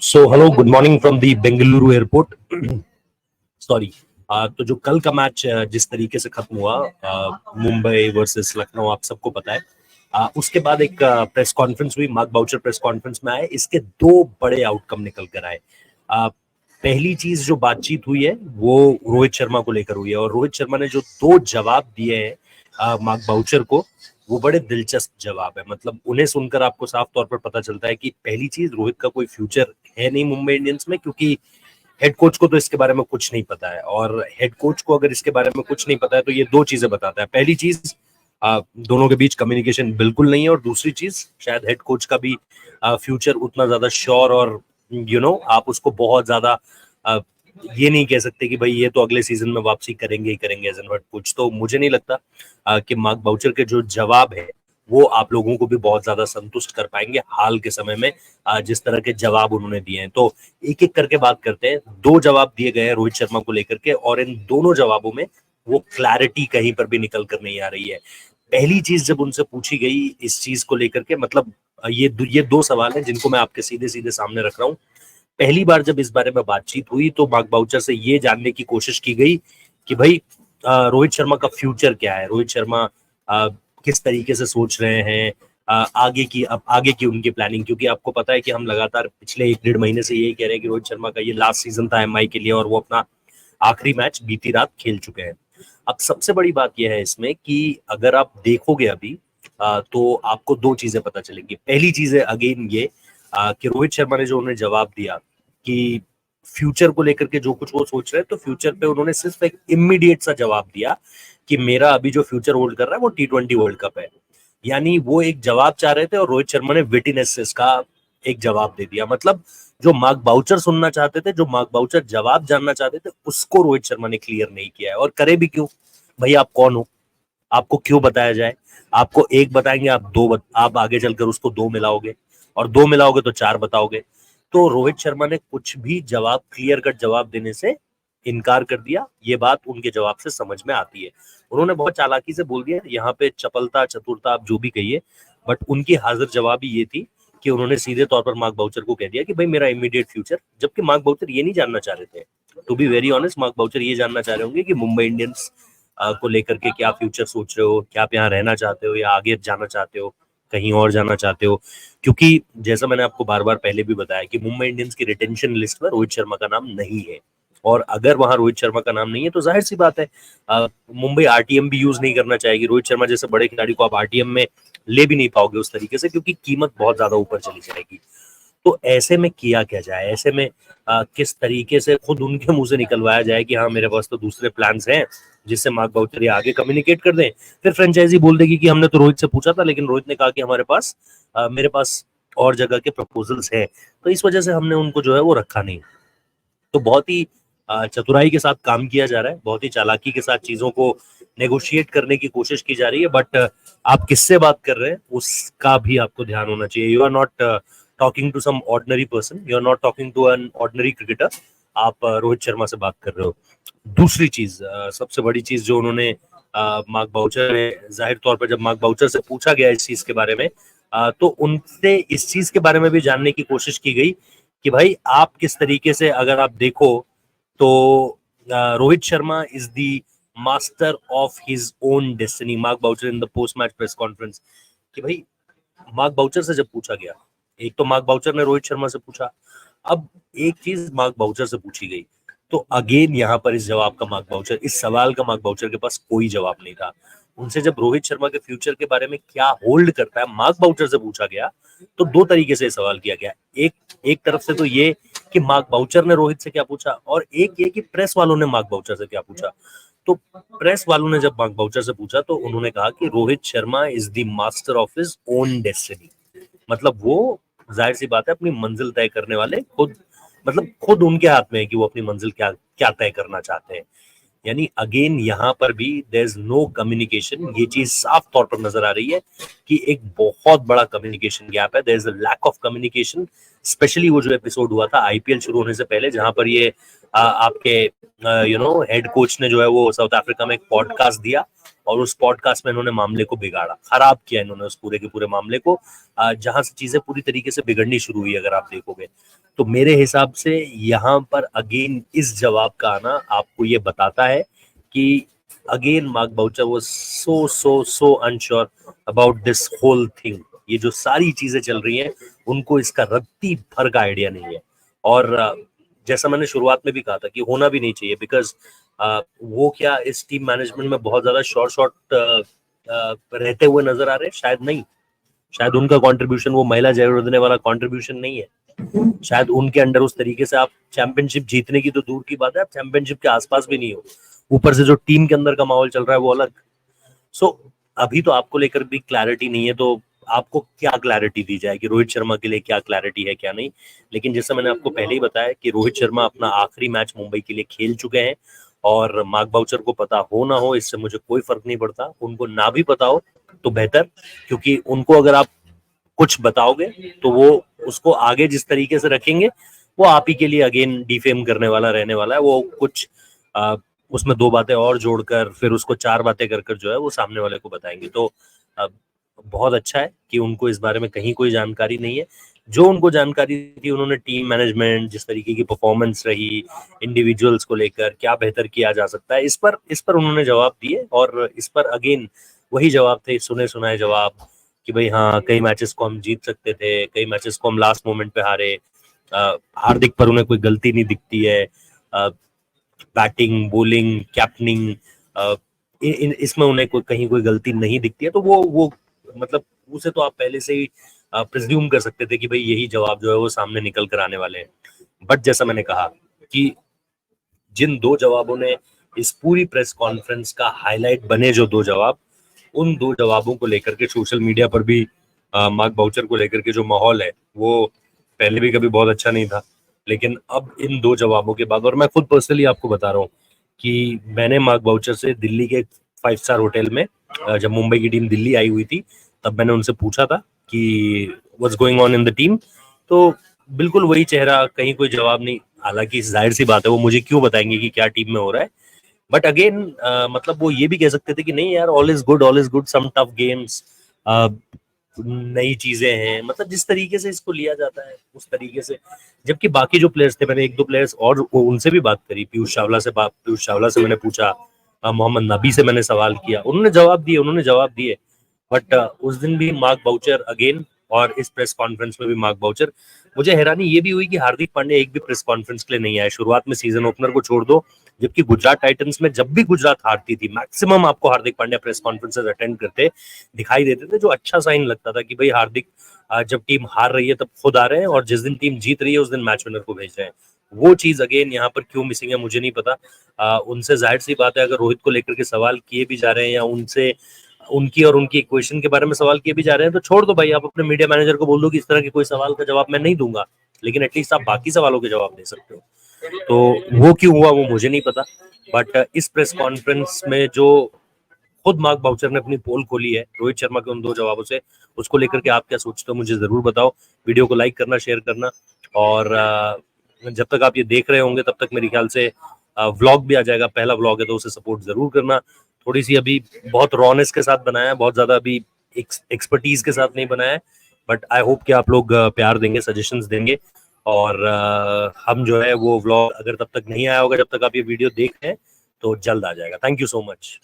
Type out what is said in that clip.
So hello, good morning from the Bengaluru airport. Sorry. तो जो कल का मैच जिस तरीके से खत्म हुआ, मुंबई वर्सेस लखनऊ, आप सबको पता है। उसके बाद एक प्रेस कॉन्फ्रेंस हुई, मार्क बाउचर प्रेस कॉन्फ्रेंस में आए। इसके दो बड़े आउटकम निकल कर आए। पहली चीज जो बातचीत हुई है वो रोहित शर्मा को लेकर हुई है, और रोहित शर्मा ने जो दो जवाब दिए हैं मार्क बाउचर को, वो बड़े दिलचस्प जवाब है। मतलब उन्हें सुनकर आपको साफ तौर पर पता चलता है कि पहली चीज, रोहित का कोई फ्यूचर है नहीं मुंबई इंडियंस में, क्योंकि हेड कोच को तो इसके बारे में कुछ नहीं पता है। और हेड कोच को अगर इसके बारे में कुछ नहीं पता है तो ये दो चीजें बताता है। पहली चीज, दोनों के बीच कम्युनिकेशन बिल्कुल नहीं है, और दूसरी चीज, शायद हेड कोच का भी फ्यूचर उतना ज्यादा श्योर और आप उसको बहुत ज्यादा ये नहीं कह सकते कि भाई ये तो अगले सीजन में वापसी करेंगे ही करेंगे एज एन हेड कोच। तो मुझे नहीं लगता कि मार्क बाउचर के जो जवाब है वो आप लोगों को भी बहुत ज्यादा संतुष्ट कर पाएंगे हाल के समय में, जिस तरह के जवाब उन्होंने दिए हैं। तो एक एक करके बात करते हैं। दो जवाब दिए गए हैं रोहित शर्मा को लेकर के, और इन दोनों जवाबों में वो क्लैरिटी कहीं पर भी निकल कर नहीं आ रही है। पहली चीज जब उनसे पूछी गई इस चीज को लेकर के, मतलब ये दो सवाल हैं जिनको मैं आपके सीधे सीधे सामने रख रहा हूँ। पहली बार जब इस बारे में बातचीत हुई तो मार्क बाउचर से ये जानने की कोशिश की गई कि भाई रोहित शर्मा का फ्यूचर क्या है, रोहित शर्मा किस तरीके से सोच रहे हैं, आगे की उनकी प्लानिंग। क्योंकि आपको पता है कि हम लगातार पिछले 1-1.5 महीने से यही कह रहे हैं कि रोहित शर्मा का ये लास्ट सीजन था एमआई के लिए, और वो अपना आखिरी मैच बीती रात खेल चुके हैं। अब सबसे बड़ी बात यह है इसमें कि अगर आप देखोगे अभी तो आपको दो चीजें पता चलेंगी। पहली चीज है अगेन ये कि रोहित शर्मा ने जो उन्हें जवाब दिया कि फ्यूचर को लेकर के जो कुछ वो सोच रहे हैं, तो फ्यूचर पे उन्होंने सिर्फ एक इमीडिएट सा जवाब दिया कि मेरा अभी जो फ्यूचर होल्ड कर रहा है वो T20 वर्ल्ड कप है। यानी वो एक जवाब चाह रहे थे और रोहित शर्मा ने विटिनेस का एक जवाब दे दिया। मतलब जो मार्क बाउचर सुनना चाहते थे, जो मार्क बाउचर जवाब जानना चाहते थे, उसको रोहित शर्मा ने क्लियर नहीं किया है। और करे भी क्यों? भाई आप कौन हो? आपको क्यों बताया जाए? आपको एक बताएंगे, आप आगे चलकर उसको दो मिलाओगे, और दो मिलाओगे तो चार बताओगे। तो रोहित शर्मा ने कुछ भी जवाब, क्लियर कट जवाब देने से इनकार कर दिया। ये बात उनके जवाब से समझ में आती है। उन्होंने बहुत चालाकी से बोल दिया, यहाँ पे चपलता चतुरता आप जो भी कहिए, बट उनकी हाजिर जवाबी ये थी कि उन्होंने सीधे तौर पर मार्क बाउचर को कह दिया कि भाई मेरा इमीडिएट फ्यूचर, जबकि मार्क बाउचर ये नहीं जानना चाह रहे थे। To be very honest, Mark Boucher ये जानना चाह रहे होंगे कि मुंबई इंडियंस को लेकर के क्या फ्यूचर सोच रहे हो, क्या आप यहाँ रहना चाहते हो या आगे जाना चाहते हो, कहीं और जाना चाहते हो। क्योंकि जैसा मैंने आपको बार बार पहले भी बताया कि मुंबई इंडियंस की रिटेंशन लिस्ट में रोहित शर्मा का नाम नहीं है, और अगर वहां रोहित शर्मा का नाम नहीं है तो जाहिर सी बात है मुंबई आरटीएम भी यूज नहीं करना चाहेगी। रोहित शर्मा जैसे बड़े खिलाड़ी को आप आरटीएम में ले भी नहीं पाओगे उस तरीके से, क्योंकि कीमत बहुत ज्यादा ऊपर चली जाएगी। तो ऐसे में किया क्या जाए? ऐसे में किस तरीके से खुद उनके मुंह से निकलवाया जाए कि हाँ मेरे पास तो दूसरे प्लान्स हैं, जिससे मार्क बाउचर ये आगे कम्युनिकेट कर दें। फिर फ्रेंचाइजी बोल देगी कि हमने तो रोहित से पूछा था, लेकिन रोहित ने कहा कि मेरे पास और जगह के प्रपोजल्स हैं, तो इस वजह से हमने उनको जो है वो रखा नहीं। तो बहुत ही चतुराई के साथ काम किया जा रहा है, बहुत ही चालाकी के साथ चीजों को नेगोशिएट करने की कोशिश की जा रही है। बट आप किससे बात कर रहे हैं उसका भी आपको ध्यान होना चाहिए। You are not talking to some ordinary person, you are not talking to an ordinary cricketer. आप रोहित शर्मा से बात कर रहे हो। दूसरी चीज, सबसे बड़ी चीज जो उन्होंने मार्क बाउचर ने, जाहिर तौर पर जब मार्क बाउचर से पूछा गया इस चीज के बारे में, तो उनसे इस चीज के बारे में भी जानने की कोशिश की गई कि भाई आप किस तरीके से, अगर आप देखो तो Rohit Sharma is the master of his own destiny. Mark Boucher in the post match press conference, कि भाई मार्क बाउचर से जब पूछा गया, एक तो मार्क बाउचर ने रोहित शर्मा से पूछा, अब एक चीज मार्क बाउचर से पूछी गई, तो अगेन यहाँ पर इस जवाब का मार्क बाउचर, इस सवाल का मार्क बाउचर के पास कोई जवाब नहीं था। उनसे जब रोहित शर्मा के फ्यूचर के बारे में क्या होल्ड करता है मार्क बाउचर से पूछा गया, तो दो तरीके से सवाल किया गया। एक तरफ से तो ये कि मार्क बाउचर ने रोहित से क्या पूछा, और एक ये कि प्रेस वालों ने मार्क बाउचर से क्या पूछा। तो प्रेस वालों ने जब मार्क बाउचर से पूछा तो उन्होंने कहा कि Rohit Sharma is the master of his own destiny. मतलब वो, जाहिर सी बात है, अपनी मंजिल तय करने वाले खुद, मतलब खुद उनके हाथ में है कि वो अपनी मंजिल क्या क्या तय करना चाहते हैं। यानी अगेन यहाँ पर भी देयर इज नो कम्युनिकेशन। ये चीज साफ तौर पर नजर आ रही है कि एक बहुत बड़ा कम्युनिकेशन गैप है। There is a lack of communication. Especially वो जो एपिसोड हुआ था आईपीएल शुरू होने से पहले, जहां पर ये आपके हेड कोच ने जो है वो साउथ अफ्रीका में एक पॉडकास्ट दिया, और उस पॉडकास्ट में इन्होंने मामले को बिगाड़ा, खराब किया इन्होंने उस पूरे के पूरे मामले को, जहां से चीजें पूरी तरीके से बिगड़नी शुरू हुई अगर आप देखोगे। तो मेरे हिसाब से यहाँ पर अगेन इस जवाब का आना आपको ये बताता है कि again Mark Boucher was so unsure about this whole thing. ये जो सारी चीजें चल रही हैं उनको इसका रत्ती भर का आइडिया नहीं है। और जैसा मैंने शुरुआत में भी कहा था कि होना भी नहीं चाहिए, बिकॉज वो क्या इस टीम मैनेजमेंट में बहुत ज्यादा शॉर्ट रहते हुए नजर आ रहे हैं? शायद नहीं। शायद उनका कंट्रीब्यूशन वो महिला जयवर्धने वाला कंट्रीब्यूशन नहीं है। शायद उनके अंडर उस तरीके से आप चैंपियनशिप जीतने की तो दूर की बात है, आप चैंपियनशिप के आसपास भी नहीं हो। ऊपर से जो टीम के अंदर का माहौल चल रहा है वो अलग। सो अभी तो आपको लेकर भी क्लैरिटी नहीं है, तो आपको क्या क्लैरिटी दी जाए कि रोहित शर्मा के लिए क्या क्लैरिटी है क्या नहीं। लेकिन जैसे मैंने आपको पहले ही बताया कि रोहित शर्मा अपना आखिरी मैच मुंबई के लिए खेल चुके हैं, और मार्क बाउचर को पता हो ना हो इससे मुझे कोई फर्क नहीं पड़ता, उनको ना भी पता हो तो बेहतर, क्योंकि उनको अगर आप कुछ बताओगे तो वो उसको आगे जिस तरीके से रखेंगे वो आप ही के लिए अगेन डिफेम करने वाला रहने वाला है। वो कुछ उसमें दो बातें और जोड़कर फिर उसको चार बातें कर कर जो है वो सामने वाले को बताएंगे। तो बहुत अच्छा है कि उनको इस बारे में कहीं कोई जानकारी नहीं है। जो उनको जानकारी थी उन्होंने टीम मैनेजमेंट, जिस तरीके की परफॉर्मेंस रही, इंडिविजुअल्स को लेकर क्या बेहतर किया जा सकता है, इस पर उन्होंने जवाब दिए। और इस पर अगेन वही जवाब थे, सुने सुनाए जवाब कि भाई हाँ कई मैचेस को हम जीत सकते थे, कई मैचेस को हम लास्ट मोमेंट पे हारे। हार्दिक पर उन्हें कोई गलती नहीं दिखती है, बैटिंग बॉलिंग कैप्टनिंग इसमें उन्हें कहीं कोई गलती नहीं दिखती है। तो वो मतलब उसे तो आप पहले से ही प्रिज्यूम कर सकते थे कि भाई यही जवाब जो है वो सामने निकल कर आने वाले हैं। बट जैसा मैंने कहा कि जिन दो जवाबों ने इस पूरी प्रेस कॉन्फ्रेंस का हाईलाइट बने, जो दो जवाब, उन दो जवाबों को लेकर के सोशल मीडिया पर भी मार्क बाउचर को लेकर के जो माहौल है वो पहले भी कभी बहुत अच्छा नहीं था। लेकिन अब इन दो जवाबों के बाद, और मैं खुद पर्सनली आपको बता रहा हूँ कि मैंने मार्क बाउचर से दिल्ली के 5 स्टार होटल में, जब मुंबई की टीम दिल्ली आई हुई थी तब मैंने उनसे पूछा था कि what's going on in the team. तो बिल्कुल वही चेहरा, कहीं कोई जवाब नहीं। हालांकि जाहिर सी बात है वो मुझे क्यों बताएंगे कि क्या टीम में हो रहा है। बट अगेन मतलब वो ये भी कह सकते थे कि नहीं यार, all is good, some tough games, नई चीजें हैं, मतलब जिस तरीके से इसको लिया जाता है उस तरीके से। जबकि बाकी जो प्लेयर्स थे, मैंने एक दो प्लेयर्स और उनसे भी बात करी, पीयूष चावला से मैंने पूछा, मोहम्मद नबी से मैंने सवाल किया, उन्होंने जवाब दिए। बट उस दिन भी मार्क बाउचर अगेन, और इस प्रेस कॉन्फ्रेंस में भी मार्क बाउचर। मुझे हैरानी ये भी हुई कि हार्दिक पांड्या एक भी प्रेस कॉन्फ्रेंस के लिए नहीं आए शुरुआत में, सीजन ओपनर को छोड़ दो। जबकि गुजरात टाइटंस में जब भी गुजरात हारती थी मैक्सिमम आपको Hardik Pandya press conferences attend करते दिखाई देते थे, जो अच्छा साइन लगता था कि भाई हार्दिक जब टीम हार रही है तब खुद आ रहे हैं, और जिस दिन टीम जीत रही है उस दिन मैच विनर को भेज रहे हैं। वो चीज अगेन यहाँ पर क्यों मिसिंग है मुझे नहीं पता। उनसे जाहिर सी बात है, अगर रोहित को लेकर के सवाल किए भी जा रहे हैं या उनसे उनकी और उनकी इक्वेशन के बारे में सवाल किए भी जा रहे हैं, तो छोड़ दो भाई, आप अपने मीडिया मैनेजर को बोल दो कि इस तरह के कोई सवाल का जवाब मैं नहीं दूंगा, लेकिन एटलीस्ट आप बाकी सवालों के जवाब दे सकते हो। तो वो क्यों हुआ वो मुझे नहीं पता। बट इस प्रेस कॉन्फ्रेंस में जो खुद मार्क बाउचर ने अपनी पोल खोली है रोहित शर्मा के उन दो जवाबों से, उसको लेकर के आप क्या सोचते हो मुझे जरूर बताओ। वीडियो को लाइक करना, शेयर करना, और जब तक आप ये देख रहे होंगे तब तक मेरे ख्याल से व्लॉग भी आ जाएगा, पहला व्लॉग है तो उसे सपोर्ट जरूर करना। थोड़ी सी अभी बहुत रॉनेस के साथ बनाया है, बहुत ज्यादा अभी एक्सपर्टीज के साथ नहीं बनाया है। बट आई होप कि आप लोग प्यार देंगे, सजेशंस देंगे, और हम जो है वो व्लॉग अगर तब तक नहीं आया होगा, जब तक आप ये वीडियो देख रहे हैं, तो जल्द आ जाएगा। Thank you so much.